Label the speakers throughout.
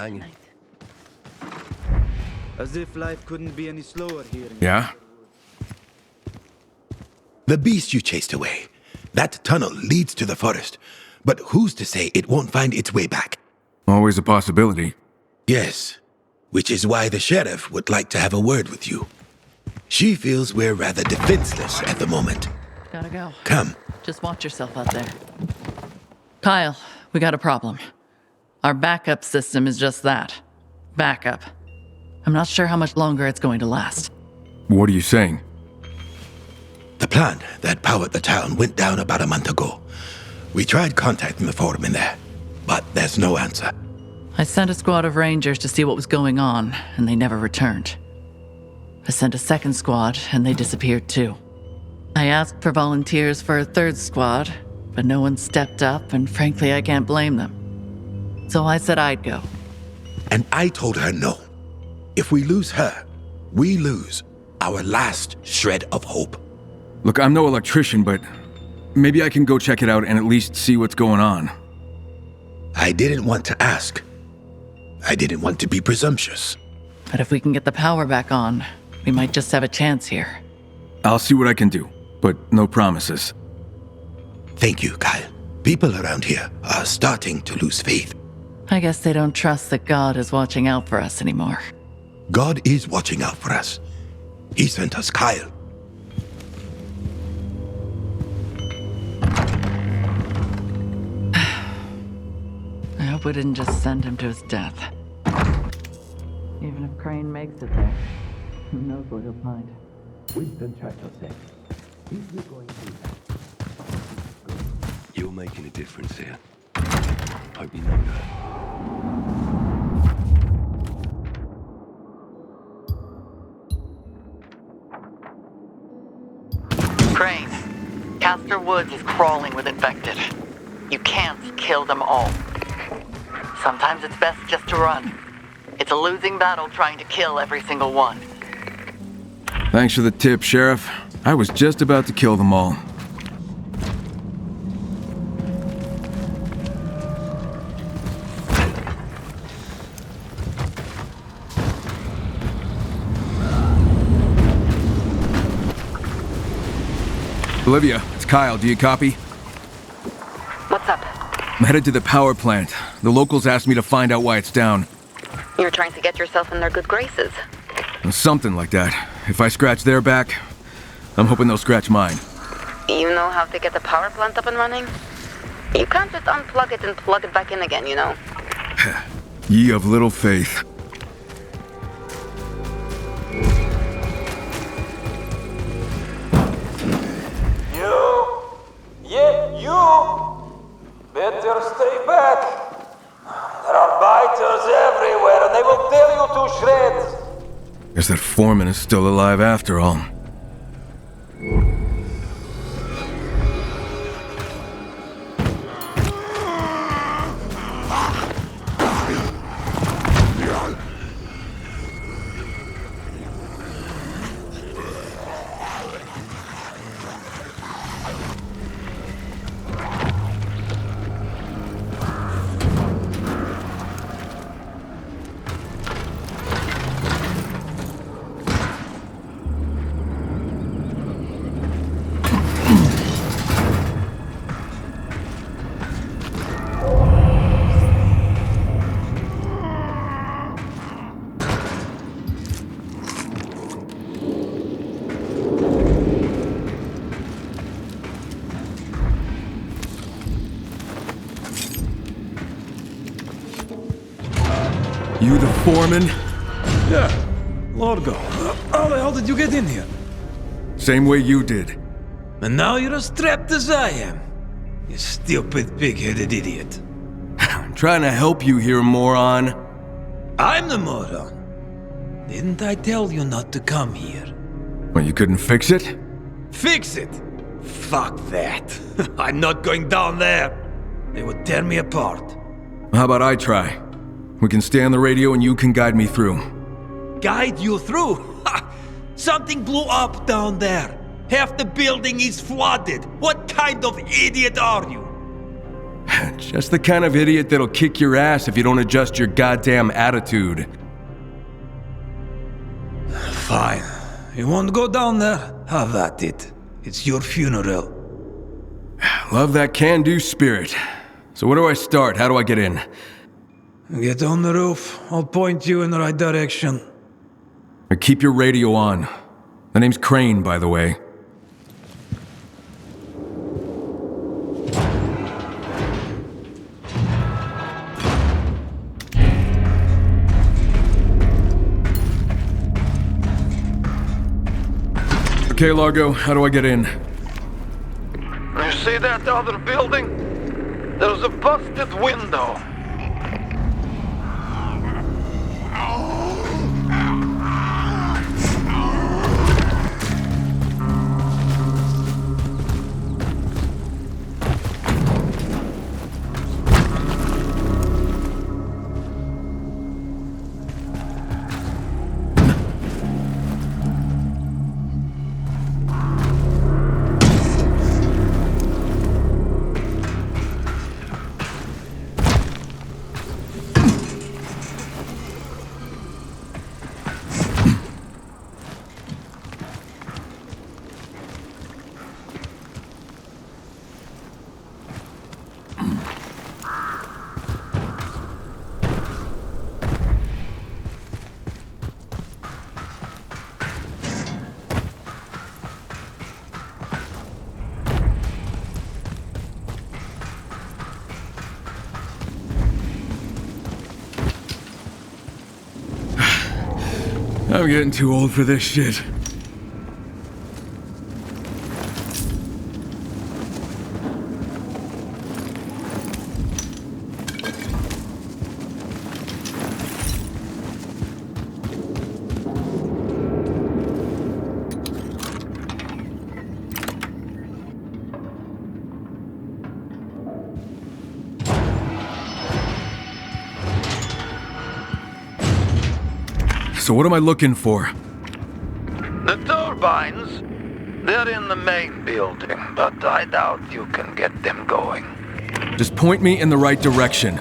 Speaker 1: hanging.
Speaker 2: As if life couldn't be any slower here.
Speaker 3: Yeah?
Speaker 4: The beast you chased away. That tunnel leads to the forest. But who's to say it won't find its way back?
Speaker 3: Always a possibility.
Speaker 4: Yes. Which is why the sheriff would like to have a word with you. She feels we're rather defenseless at the moment.
Speaker 5: Gotta go.
Speaker 4: Come.
Speaker 5: Just watch yourself out there. Kyle, we got a problem. Our backup system is just that. Backup. I'm not sure how much longer it's going to last.
Speaker 3: What are you saying?
Speaker 4: The plant that powered the town went down about a month ago. We tried contacting the foreman there, but there's no answer.
Speaker 5: I sent a squad of rangers to see what was going on, and they never returned. I sent a second squad, and they disappeared too. I asked for volunteers for a third squad, but no one stepped up, and frankly, I can't blame them. So I said I'd go.
Speaker 4: And I told her no. If we lose her, we lose our last shred of hope.
Speaker 3: Look, I'm no electrician, but maybe I can go check it out and at least see what's going on.
Speaker 4: I didn't want to ask. I didn't want to be presumptuous.
Speaker 5: But if we can get the power back on, we might just have a chance here.
Speaker 3: I'll see what I can do, but no promises.
Speaker 4: Thank you, Kyle. People around here are starting to lose faith.
Speaker 5: I guess they don't trust that God is watching out for us anymore.
Speaker 4: God is watching out for us. He sent us Kyle.
Speaker 5: I hope we didn't just send him to his death. Even if Crane makes it there, who knows what he'll find.
Speaker 4: Winston Churchill said, if you're going to do that,
Speaker 1: You're making a difference here. Hope you know that.
Speaker 5: Crane, Castor Woods is crawling with infected. You can't kill them all. Sometimes it's best just to run. It's a losing battle trying to kill every single one.
Speaker 3: Thanks for the tip, Sheriff. I was just about to kill them all. Olivia, it's Kyle. Do you copy?
Speaker 6: What's up?
Speaker 3: I'm headed to the power plant. The locals asked me to find out why it's down.
Speaker 6: You're trying to get yourself in their good graces.
Speaker 3: Something like that. If I scratch their back, I'm hoping they'll scratch mine.
Speaker 6: You know how to get the power plant up and running? You can't just unplug it and plug it back in again, you know?
Speaker 3: Ye of little faith.
Speaker 7: Better stay back. There are biters everywhere, and they will tear you to shreds.
Speaker 3: Guess that foreman is still alive after all. You the foreman?
Speaker 8: Yeah, Largo. How the hell did you get in here?
Speaker 3: Same way you did.
Speaker 8: And now you're as trapped as I am. You stupid pig-headed idiot.
Speaker 3: I'm trying to help you here, moron.
Speaker 8: I'm the moron. Didn't I tell you not to come here?
Speaker 3: Well, you couldn't fix it?
Speaker 8: Fix it? Fuck that. I'm not going down there. They would tear me apart.
Speaker 3: How about I try? We can stay on the radio and you can guide me through.
Speaker 8: Guide you through? Ha! Something blew up down there. Half the building is flooded. What kind of idiot are you?
Speaker 3: Just the kind of idiot that'll kick your ass if you don't adjust your goddamn attitude.
Speaker 8: Fine. You want to go down there? Have at it. It's your funeral.
Speaker 3: Love that can-do spirit. So where do I start? How do I get in?
Speaker 8: Get on the roof. I'll point you in the right direction.
Speaker 3: Keep your radio on. The name's Crane, by the way. Okay, Largo, how do I get in?
Speaker 7: You see that other building? There's a busted window.
Speaker 3: I'm getting too old for this shit. So what am I looking for?
Speaker 7: The turbines, they're in the main building, but I doubt you can get them going.
Speaker 3: Just point me in the right direction.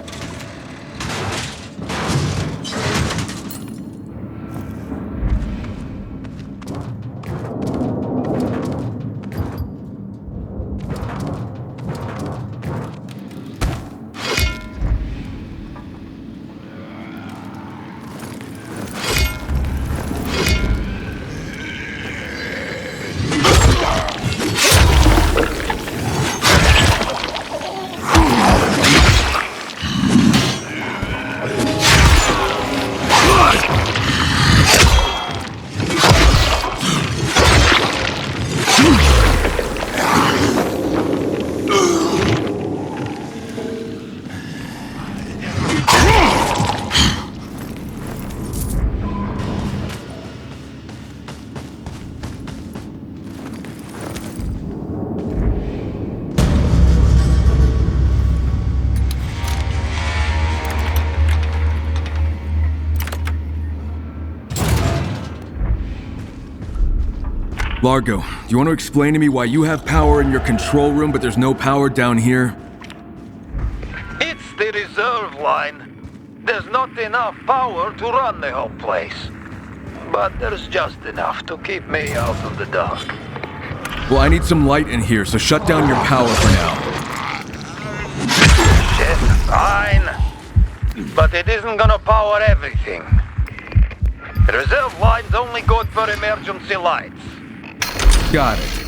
Speaker 3: Largo, do you want to explain to me why you have power in your control room, but there's no power down here?
Speaker 7: It's the reserve line. There's not enough power to run the whole place. But there's just enough to keep me out of the dark.
Speaker 3: Well, I need some light in here, so shut down your power for now.
Speaker 7: Shit, fine. But it isn't gonna power everything. The reserve line's only good for emergency lights.
Speaker 3: Got it.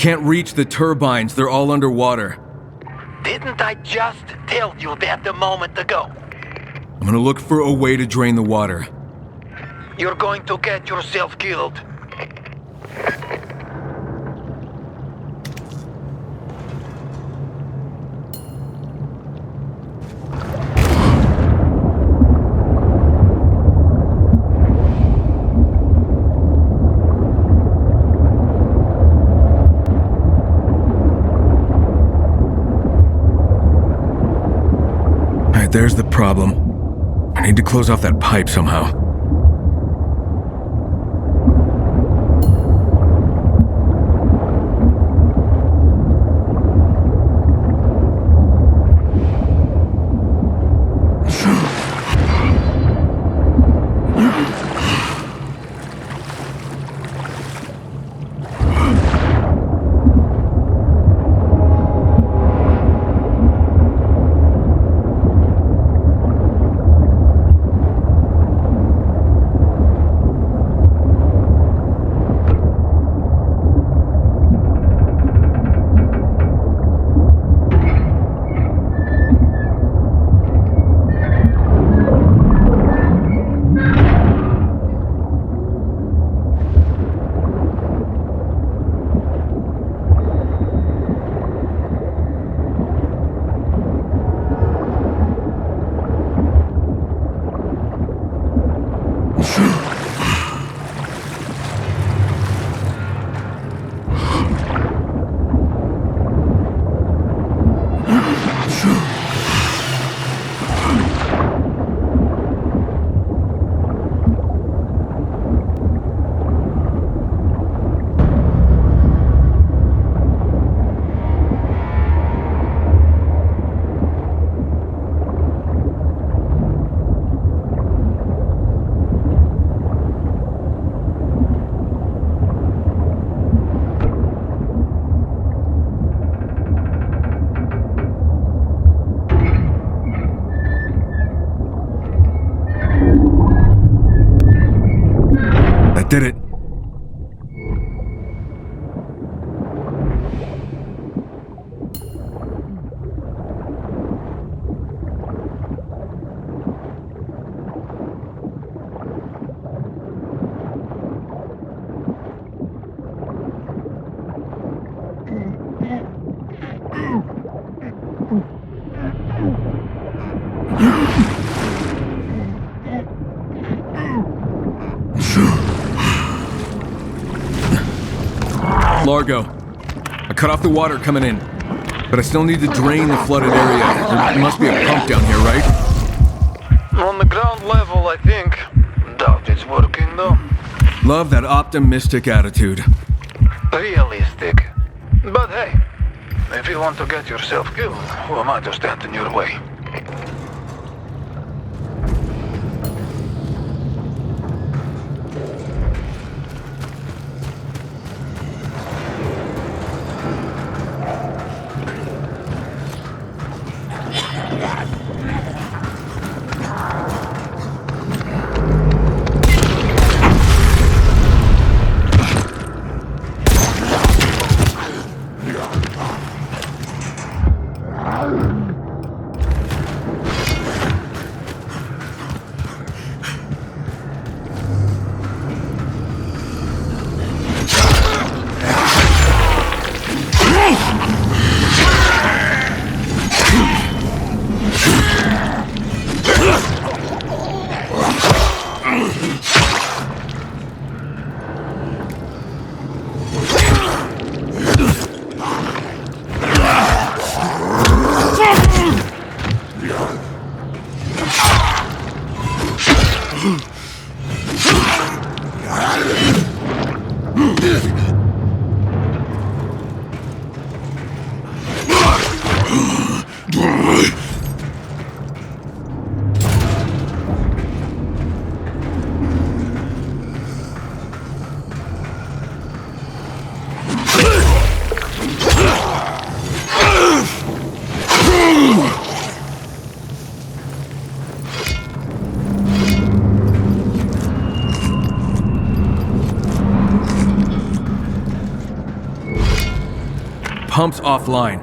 Speaker 3: can't reach the turbines. They're all underwater.
Speaker 7: Didn't I just tell you that a moment ago?
Speaker 3: I'm gonna look for a way to drain the water.
Speaker 7: You're going to get yourself killed.
Speaker 3: Alright, there's the problem. I need to close off that pipe somehow. Did it. Largo, I cut off the water coming in, but I still need to drain the flooded area. There must be a pump down here, right?
Speaker 7: On the ground level, I think. Doubt it's working, though.
Speaker 3: Love that optimistic attitude.
Speaker 7: Realistic. But hey, if you want to get yourself killed, who am I to stand in your way?
Speaker 3: pump's offline.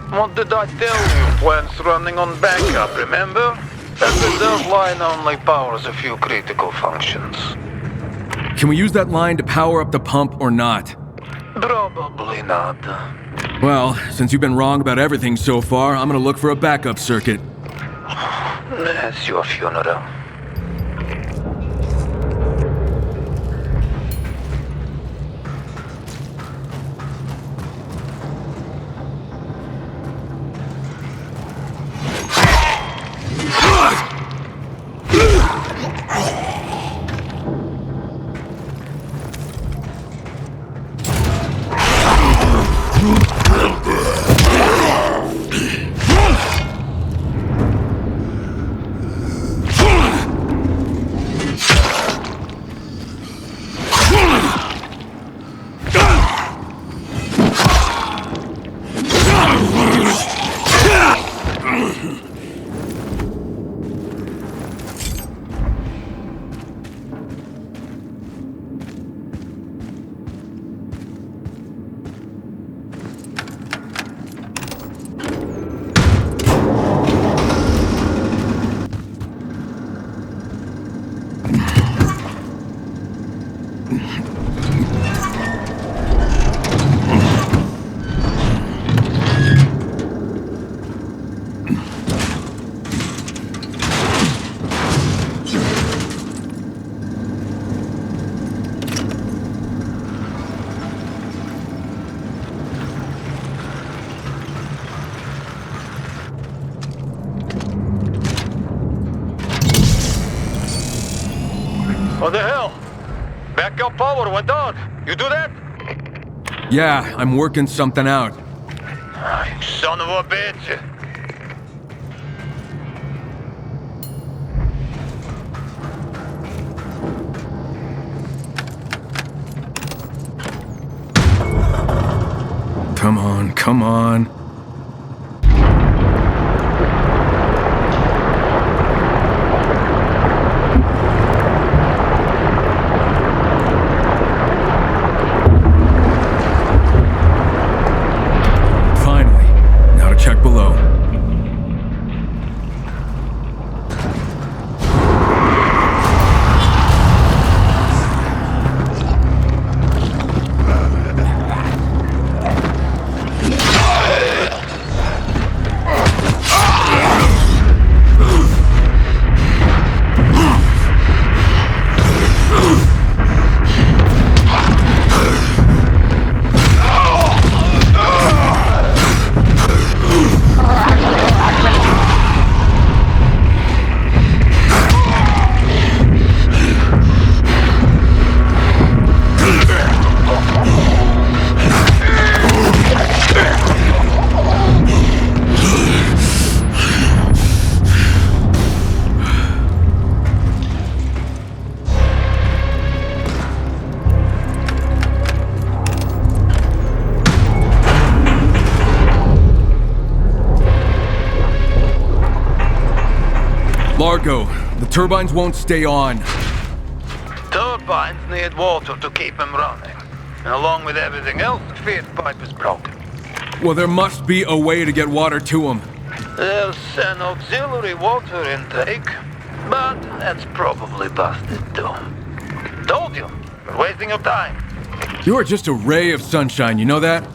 Speaker 7: What did I tell you? Plant's running on backup, remember? That reserve line only powers a few critical functions.
Speaker 3: Can we use that line to power up the pump or not?
Speaker 7: Probably not.
Speaker 3: Well, since you've been wrong about everything so far, I'm gonna look for a backup circuit.
Speaker 7: That's your funeral. What the hell? Backup power went on. You do that?
Speaker 3: Yeah, I'm working something out.
Speaker 7: You son of a bitch.
Speaker 3: Come on, come on. Finally. Now to check below. Largo, the turbines won't stay on.
Speaker 7: Turbines need water to keep them running. And along with everything else, the feed pipe is broken.
Speaker 3: Well, there must be a way to get water to them.
Speaker 7: There's an auxiliary water intake, but that's probably busted too. Told you, you're wasting your time.
Speaker 3: You are just a ray of sunshine, you know that?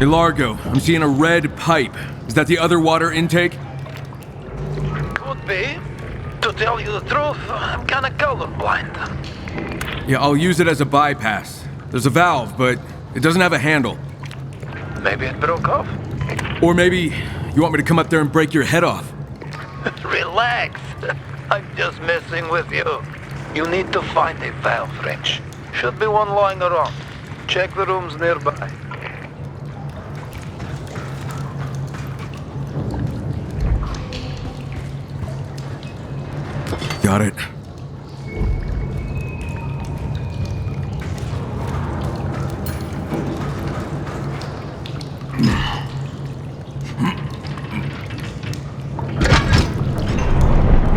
Speaker 3: Hey, Largo, I'm seeing a red pipe. Is that the other water intake?
Speaker 7: Could be. To tell you the truth, I'm kinda colorblind.
Speaker 3: Yeah, I'll use it as a bypass. There's a valve, but it doesn't have a handle.
Speaker 7: Maybe it broke off?
Speaker 3: Or maybe you want me to come up there and break your head off.
Speaker 7: Relax. I'm just messing with you. You need to find a valve wrench. Should be one lying around. Check the rooms nearby.
Speaker 3: Got it.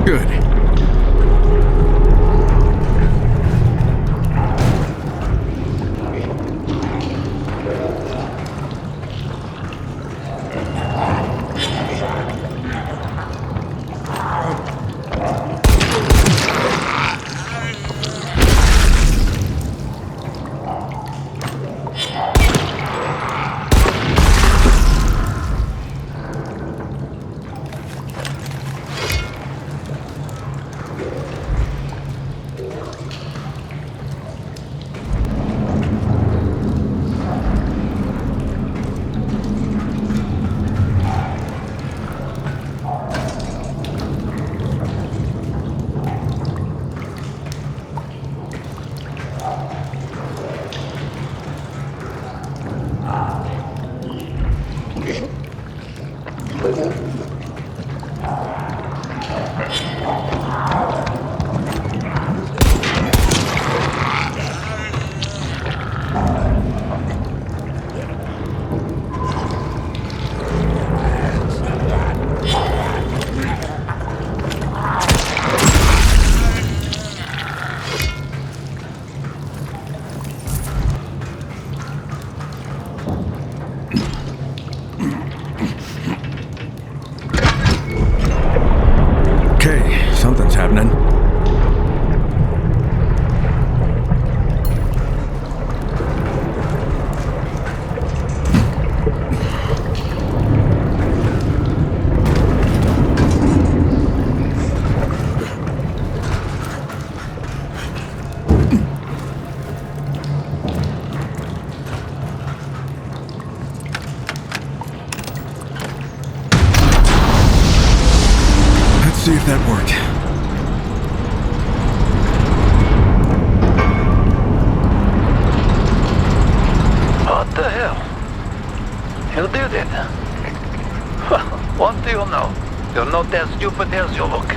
Speaker 3: Good. Okay, something's happening. Let's see if that worked.
Speaker 7: What the hell? You did it. Well, what do you know? You're not as stupid as you look.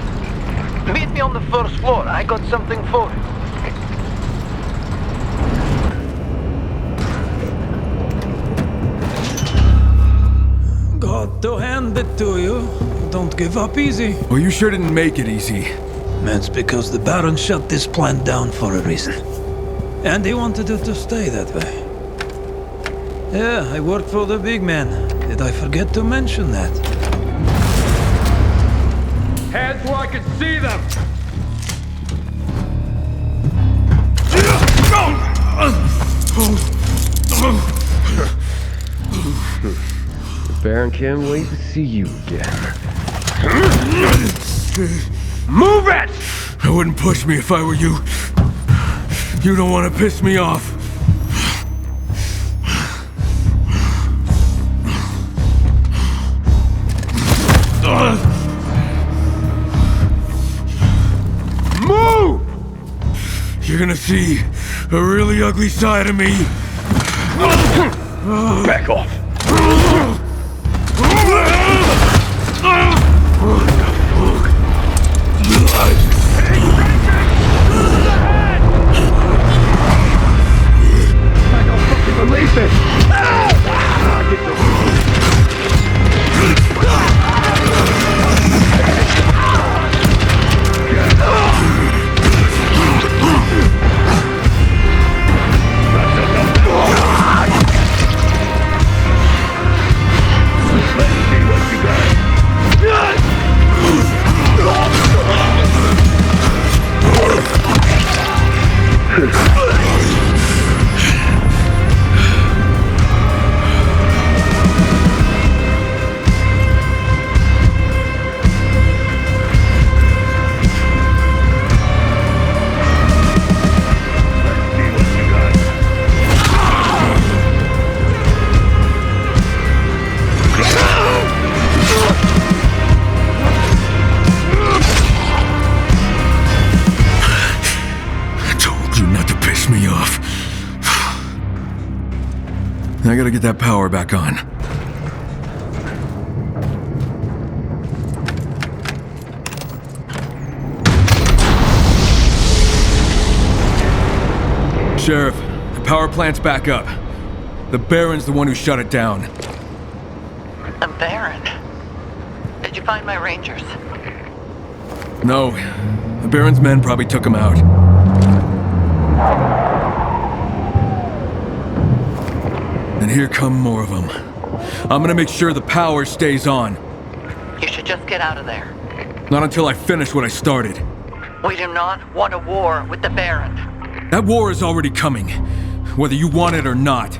Speaker 7: Meet me on the first floor. I got something for you.
Speaker 8: Got to hand it to you. Don't give up easy.
Speaker 3: Well, you sure didn't make it easy.
Speaker 8: That's because the Baron shut this plant down for a reason. And he wanted it to stay that way. Yeah, I work for the big man. Did I forget to mention that?
Speaker 9: Hands where I can see them! The Baron can't wait to see you again. Move it!
Speaker 3: I wouldn't push me if I were you. You don't want to piss me off.
Speaker 9: Move!
Speaker 3: You're gonna see a really ugly side of me.
Speaker 9: Back off. I don't fucking believe this!
Speaker 3: me off. I gotta get that power back on. Sheriff, the power plant's back up. The Baron's the one who shut it down.
Speaker 5: The Baron? Did you find my rangers?
Speaker 3: No, the Baron's men probably took him out. And here come more of them. I'm gonna make sure the power stays on.
Speaker 5: You should just get out of there.
Speaker 3: Not until I finish what I started.
Speaker 5: We do not want a war with the Baron.
Speaker 3: That war is already coming, whether you want it or not.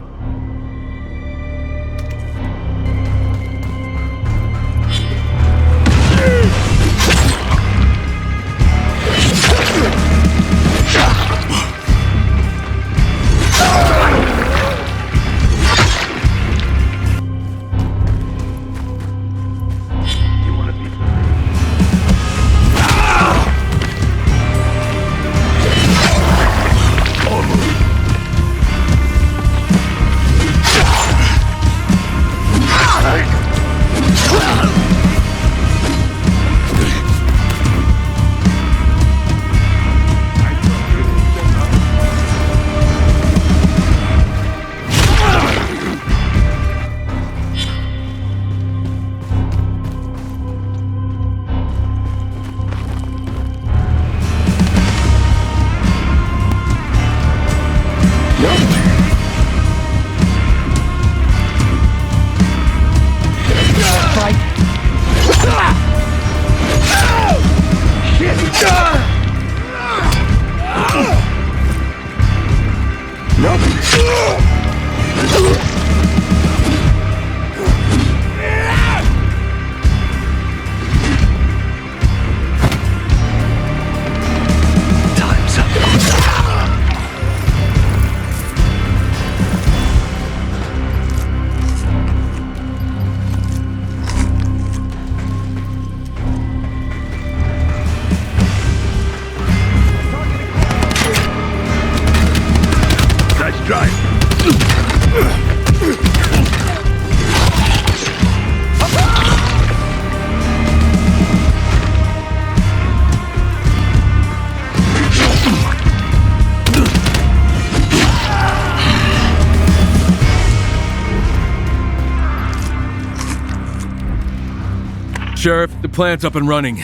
Speaker 3: Sheriff, the plant's up and running.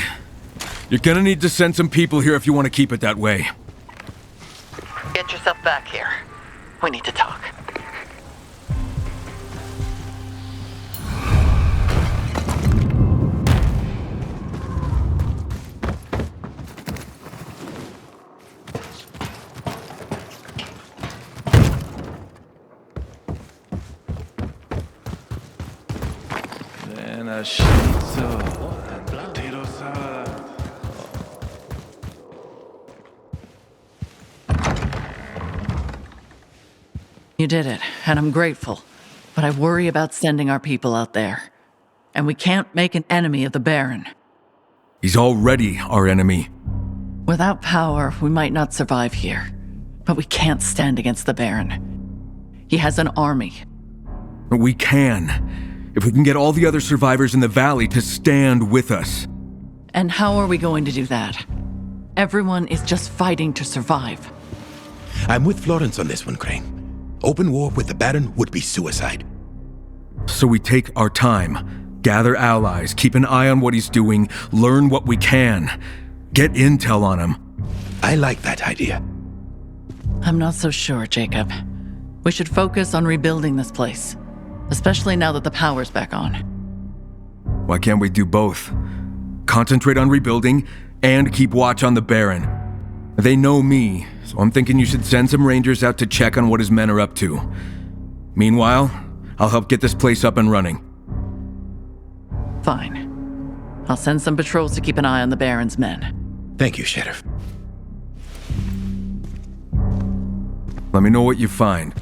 Speaker 3: You're gonna need to send some people here if you want to keep it that way.
Speaker 5: Get yourself back here. We need to talk.
Speaker 1: potato salad.
Speaker 5: You did it, and I'm grateful. But I worry about sending our people out there. And we can't make an enemy of the Baron.
Speaker 3: He's already our enemy.
Speaker 5: Without power, we might not survive here. But we can't stand against the Baron. He has an army.
Speaker 3: But we can, if we can get all the other survivors in the valley to stand with us.
Speaker 5: And how are we going to do that? Everyone is just fighting to survive.
Speaker 4: I'm with Florence on this one, Crane. Open war with the Baron would be suicide.
Speaker 3: So we take our time, gather allies, keep an eye on what he's doing, learn what we can, get intel on him.
Speaker 4: I like that idea.
Speaker 5: I'm not so sure, Jacob. We should focus on rebuilding this place, especially now that the power's back on.
Speaker 3: Why can't we do both? Concentrate on rebuilding and keep watch on the Baron. They know me, so I'm thinking you should send some rangers out to check on what his men are up to. Meanwhile, I'll help get this place up and running.
Speaker 5: Fine. I'll send some patrols to keep an eye on the Baron's men.
Speaker 4: Thank you, Sheriff.
Speaker 3: Let me know what you find.